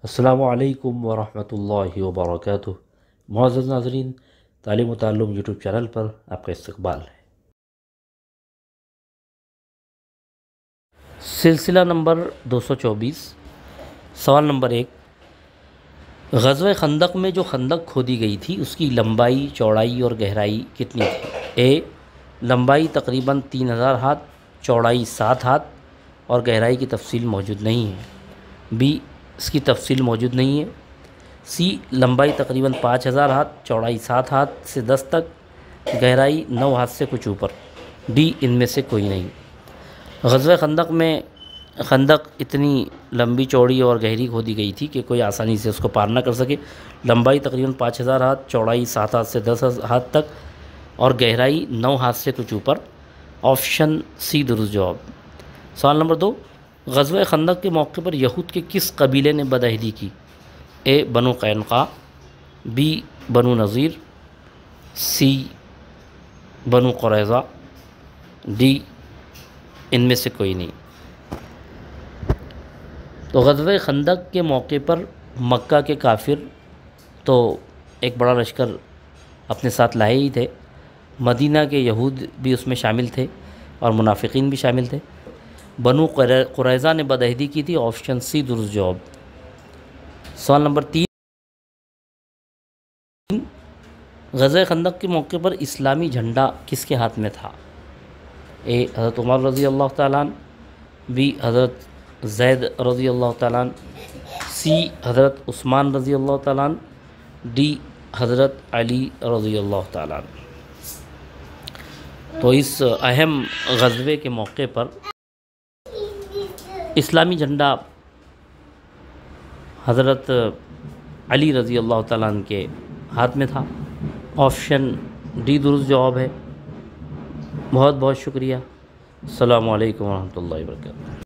السلام علیکم ورحمۃ اللہ وبرکاتہ۔ معزز ناظرین، تعلیم و تعلم یوٹیوب چینل پر آپ کا استقبال ہے۔ سلسلہ نمبر 224، سوال نمبر 1، غزوہ خندق میں جو خندق کھودی گئی تھی اس کی لمبائی، چوڑائی اور گہرائی کتنی تھی؟ اے، لمبائی تقریباً 3000 ہاتھ، چوڑائی 7 ہاتھ اور گہرائی کی تفصیل موجود نہیں ہے۔ بی، اس کی تفصیل موجود نہیں ہے۔ سی، لمبائی تقریباً 5000 ہاتھ، چوڑائی 7 ہاتھ سے 10 تک، گہرائی 9 ہاتھ سے کچھ اوپر۔ ڈی، ان میں سے کوئی نہیں۔ غزوہ خندق میں خندق اتنی لمبی، چوڑی اور گہری کھودی گئی تھی کہ کوئی آسانی سے اس کو پار نہ کر سکے۔ لمبائی تقریباً 5000 ہاتھ، چوڑائی 7 ہاتھ سے 10 ہاتھ تک اور گہرائی 9 ہاتھ سے کچھ اوپر۔ آپشن سی درست جواب۔ سوال نمبر 2، غزوہ خندق کے موقع پر یہود کے کس قبیلے نے بدعہدی کی؟ اے، بنو قینقاع، بی، بنو نذیر، سی، بنو قریظہ، ڈی، ان میں سے کوئی نہیں۔ تو غزوہ خندق کے موقع پر مکہ کے کافر تو ایک بڑا لشکر اپنے ساتھ لائے ہی تھے، مدینہ کے یہود بھی اس میں شامل تھے اور منافقین بھی شامل تھے۔ بنو قریظہ نے بدعہدی کی تھی۔ آپشن سی درست جواب۔ سوال نمبر 3، غزوہ خندق کے موقع پر اسلامی جھنڈا کس کے ہاتھ میں تھا؟ اے، حضرت عمر رضی اللہ تعالیٰ عنہ، بی، حضرت زید رضی اللہ تعالیٰ عنہ، سی، حضرت عثمان رضی اللہ تعالیٰ عنہ، ڈی، حضرت علی رضی اللہ تعالیٰ عنہ۔ تو اس اہم غزوے کے موقع پر اسلامی جھنڈا حضرت علی رضی اللہ تعالیٰ عنہ کے ہاتھ میں تھا۔ آپشن ڈی درست جواب ہے۔ بہت بہت شکریہ۔ السلام علیکم ورحمۃ اللہ وبرکاتہ۔